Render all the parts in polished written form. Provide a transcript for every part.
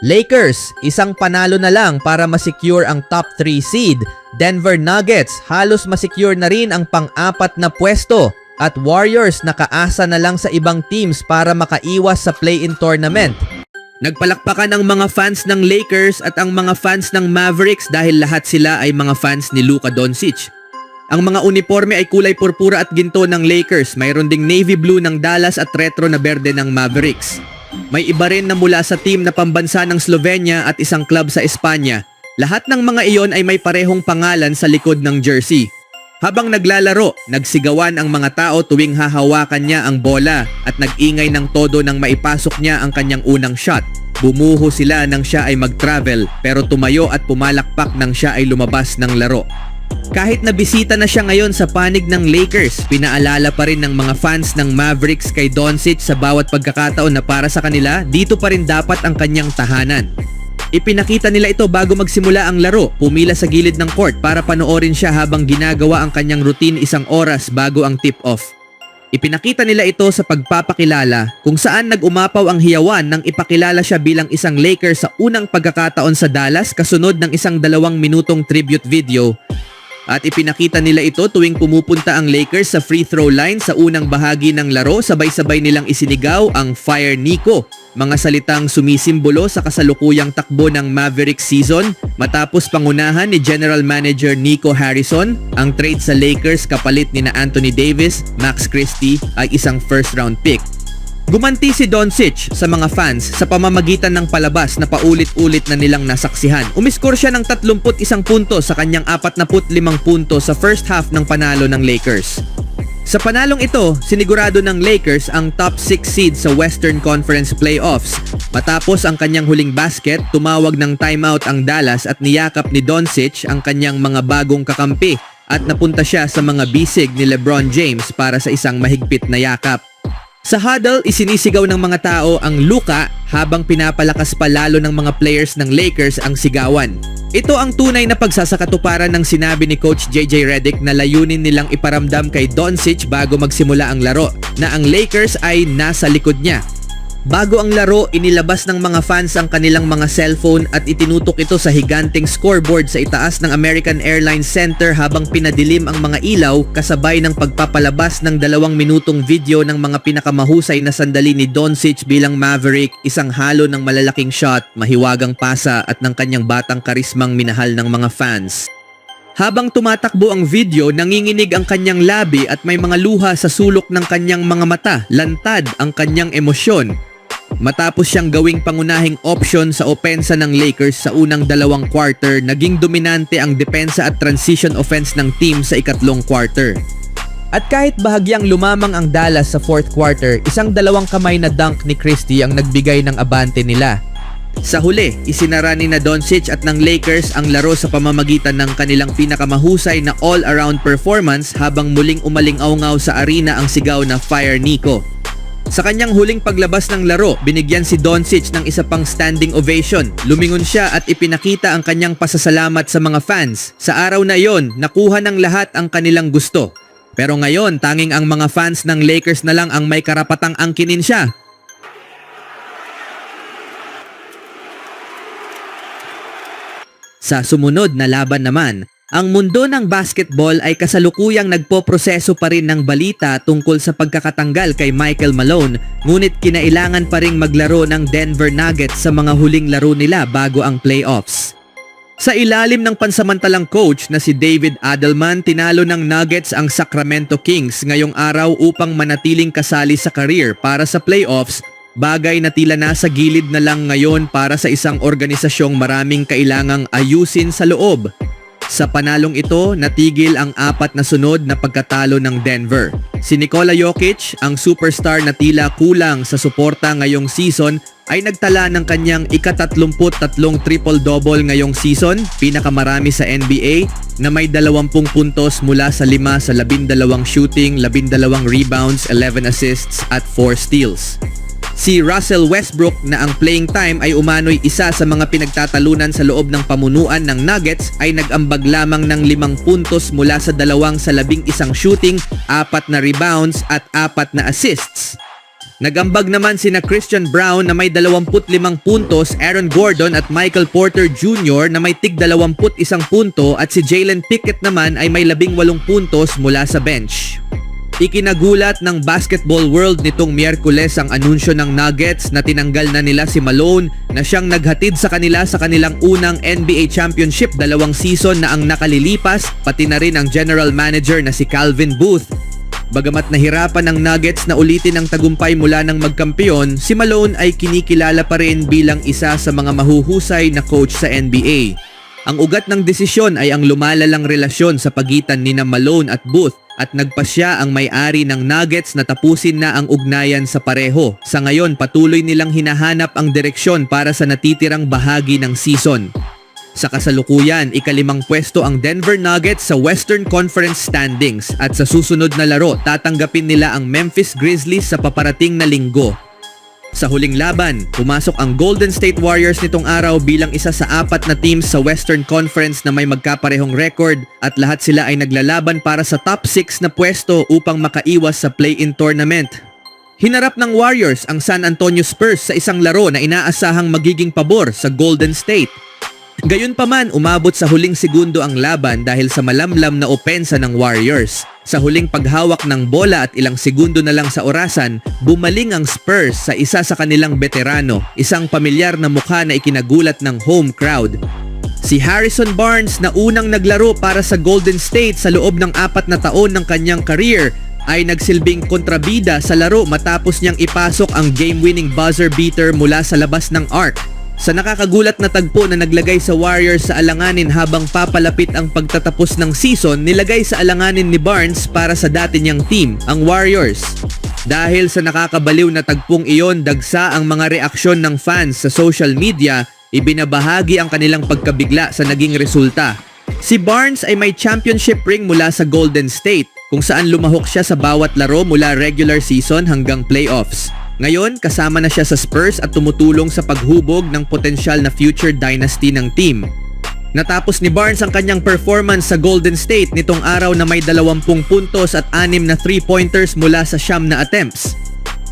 Lakers, isang panalo na lang para masecure ang top 3 seed. Denver Nuggets, halos masecure na rin ang pang-apat na pwesto. At Warriors, nakaasa na lang sa ibang teams para makaiwas sa play-in tournament. Nagpalakpakan ang mga fans ng Lakers at ang mga fans ng Mavericks dahil lahat sila ay mga fans ni Luka Doncic. Ang mga uniforme ay kulay purpura at ginto ng Lakers, mayroon ding navy blue ng Dallas at retro na berde ng Mavericks. May iba rin na mula sa team na pambansa ng Slovenia at isang club sa Espanya. Lahat ng mga iyon ay may parehong pangalan sa likod ng jersey. Habang naglalaro, nagsigawan ang mga tao tuwing hahawakan niya ang bola at nag-ingay ng todo nang maipasok niya ang kanyang unang shot. Bumuho sila nang siya ay mag-travel pero tumayo at pumalakpak nang siya ay lumabas ng laro. Kahit na bisita na siya ngayon sa panig ng Lakers, pinaalala pa rin ng mga fans ng Mavericks kay Doncic sa bawat pagkakataon na para sa kanila, dito pa rin dapat ang kanyang tahanan. Ipinakita nila ito bago magsimula ang laro, pumila sa gilid ng court para panoorin siya habang ginagawa ang kanyang routine 1 oras bago ang tip-off. Ipinakita nila ito sa pagpapakilala kung saan nag-umapaw ang hiyawan nang ipakilala siya bilang isang Lakers sa unang pagkakataon sa Dallas kasunod ng isang 2 minutong tribute video. At ipinakita nila ito tuwing pumupunta ang Lakers sa free throw line sa unang bahagi ng laro, sabay-sabay nilang isinigaw ang Fire Nico, mga salitang sumisimbolo sa kasalukuyang takbo ng Mavericks season matapos pangunahan ni General Manager Nico Harrison ang trade sa Lakers kapalit ni Anthony Davis, Max Christie ay isang first round pick. Gumanti si Doncic sa mga fans sa pamamagitan ng palabas na paulit-ulit na nilang nasaksihan. Umiskor siya ng 31 puntos sa kanyang 45 puntos sa first half ng panalo ng Lakers. Sa panalong ito, sinigurado ng Lakers ang top 6 seed sa Western Conference Playoffs. Matapos ang kanyang huling basket, tumawag ng timeout ang Dallas at niyakap ni Doncic ang kanyang mga bagong kakampi at napunta siya sa mga bisig ni LeBron James para sa isang mahigpit na yakap. Sa huddle, isinisigaw ng mga tao ang Luka habang pinapalakas pa lalo ng mga players ng Lakers ang sigawan. Ito ang tunay na pagsasakatuparan ng sinabi ni Coach JJ Redick na layunin nilang iparamdam kay Doncic bago magsimula ang laro na ang Lakers ay nasa likod niya. Bago ang laro, inilabas ng mga fans ang kanilang mga cellphone at itinutok ito sa higanteng scoreboard sa itaas ng American Airlines Center habang pinadilim ang mga ilaw kasabay ng pagpapalabas ng 2 minutong video ng mga pinakamahusay na sandali ni Doncic bilang Maverick, isang halo ng malalaking shot, mahiwagang pasa at ng kanyang batang karismang minahal ng mga fans. Habang tumatakbo ang video, nanginginig ang kanyang labi at may mga luha sa sulok ng kanyang mga mata, lantad ang kanyang emosyon. Matapos siyang gawing pangunahing option sa opensa ng Lakers sa unang 2 quarter, naging dominante ang depensa at transition offense ng team sa ikatlong quarter. At kahit bahagyang lumamang ang Dallas sa 4th quarter, isang 2 kamay na dunk ni Christie ang nagbigay ng abante nila. Sa huli, isinara ni Doncic at ng Lakers ang laro sa pamamagitan ng kanilang pinakamahusay na all-around performance habang muling umaling-awngaw sa arena ang sigaw na Fire Nico. Sa kanyang huling paglabas ng laro, binigyan si Doncic ng isa pang standing ovation. Lumingon siya at ipinakita ang kanyang pasasalamat sa mga fans. Sa araw na yon, nakuha ng lahat ang kanilang gusto. Pero ngayon, tanging ang mga fans ng Lakers na lang ang may karapatang angkinin siya. Sa sumunod na laban naman, ang mundo ng basketball ay kasalukuyang nagpoproseso pa rin ng balita tungkol sa pagkakatanggal kay Michael Malone, ngunit kinailangan pa ring maglaro ng Denver Nuggets sa mga huling laro nila bago ang playoffs. Sa ilalim ng pansamantalang coach na si David Adelman, tinalo ng Nuggets ang Sacramento Kings ngayong araw upang manatiling kasali sa career para sa playoffs, bagay na tila nasa gilid na lang ngayon para sa isang organisasyong maraming kailangang ayusin sa loob. Sa panalong ito, natigil ang 4 na sunod na pagkatalo ng Denver. Si Nikola Jokic, ang superstar na tila kulang sa suporta ngayong season, ay nagtala ng kanyang ika-33 triple-double ngayong season, pinakamarami sa NBA, na may 20 puntos mula sa 5 sa 12 shooting, 12 rebounds, 11 assists at 4 steals. Si Russell Westbrook na ang playing time ay umano'y isa sa mga pinagtatalunan sa loob ng pamunuan ng Nuggets ay nag-ambag lamang ng 5 puntos mula sa 2 sa 11 shooting, 4 na rebounds at 4 na assists. Nagambag naman sina Christian Brown na may 25 puntos, Aaron Gordon at Michael Porter Jr. na may tig 21 punto at si Jalen Pickett naman ay may 18 puntos mula sa bench. Ikinagulat ng basketball world nitong Miyerkules ang anunsyo ng Nuggets na tinanggal na nila si Malone na siyang naghatid sa kanila sa kanilang unang NBA championship 2 season na ang nakalilipas, pati na rin ang general manager na si Calvin Booth. Bagamat nahirapan ng Nuggets na ulitin ang tagumpay mula ng magkampiyon, si Malone ay kinikilala pa rin bilang isa sa mga mahuhusay na coach sa NBA. Ang ugat ng desisyon ay ang lumalalang relasyon sa pagitan nina Malone at Booth at nagpasya ang may-ari ng Nuggets na tapusin na ang ugnayan sa pareho. Sa ngayon, patuloy nilang hinahanap ang direksyon para sa natitirang bahagi ng season. Sa kasalukuyan, ika-5 pwesto ang Denver Nuggets sa Western Conference standings at sa susunod na laro tatanggapin nila ang Memphis Grizzlies sa paparating na linggo. Sa huling laban, pumasok ang Golden State Warriors nitong araw bilang isa sa 4 na teams sa Western Conference na may magkaparehong record at lahat sila ay naglalaban para sa top 6 na pwesto upang makaiwas sa play-in tournament. Hinarap ng Warriors ang San Antonio Spurs sa isang laro na inaasahang magiging pabor sa Golden State. Gayunpaman, umabot sa huling segundo ang laban dahil sa malamlam na opensa ng Warriors. Sa huling paghawak ng bola at ilang segundo na lang sa orasan, bumaling ang Spurs sa isa sa kanilang veterano, isang pamilyar na mukha na ikinagulat ng home crowd. Si Harrison Barnes na unang naglaro para sa Golden State sa loob ng 4 na taon ng kanyang career ay nagsilbing kontrabida sa laro matapos niyang ipasok ang game-winning buzzer beater mula sa labas ng arc. Sa nakakagulat na tagpo na naglagay sa Warriors sa alanganin habang papalapit ang pagtatapos ng season, nilagay sa alanganin ni Barnes para sa dati niyang team, ang Warriors. Dahil sa nakakabaliw na tagpong iyon, dagsa ang mga reaksyon ng fans sa social media, ibinabahagi ang kanilang pagkabigla sa naging resulta. Si Barnes ay may championship ring mula sa Golden State, kung saan lumahok siya sa bawat laro mula regular season hanggang playoffs. Ngayon, kasama na siya sa Spurs at tumutulong sa paghubog ng potensyal na future dynasty ng team. Natapos ni Barnes ang kanyang performance sa Golden State nitong araw na may 20 puntos at 6 na 3-pointers mula sa 9 na attempts.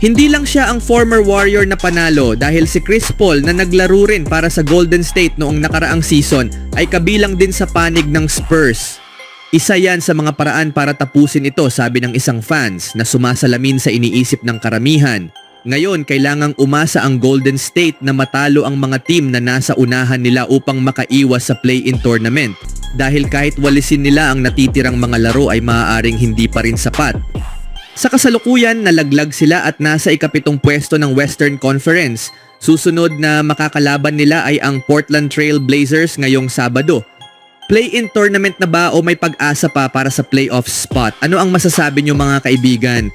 Hindi lang siya ang former Warrior na panalo dahil si Chris Paul na naglaro rin para sa Golden State noong nakaraang season ay kabilang din sa panig ng Spurs. Isa yan sa mga paraan para tapusin ito, sabi ng isang fans na sumasalamin sa iniisip ng karamihan. Ngayon, kailangang umasa ang Golden State na matalo ang mga team na nasa unahan nila upang makaiwas sa play-in tournament. Dahil kahit walisin nila ang natitirang mga laro ay maaaring hindi pa rin sapat. Sa kasalukuyan, nalaglag sila at nasa ika-7 pwesto ng Western Conference. Susunod na makakalaban nila ay ang Portland Trail Blazers ngayong Sabado. Play-in tournament na ba o may pag-asa pa para sa playoff spot? Ano ang masasabi niyo mga kaibigan?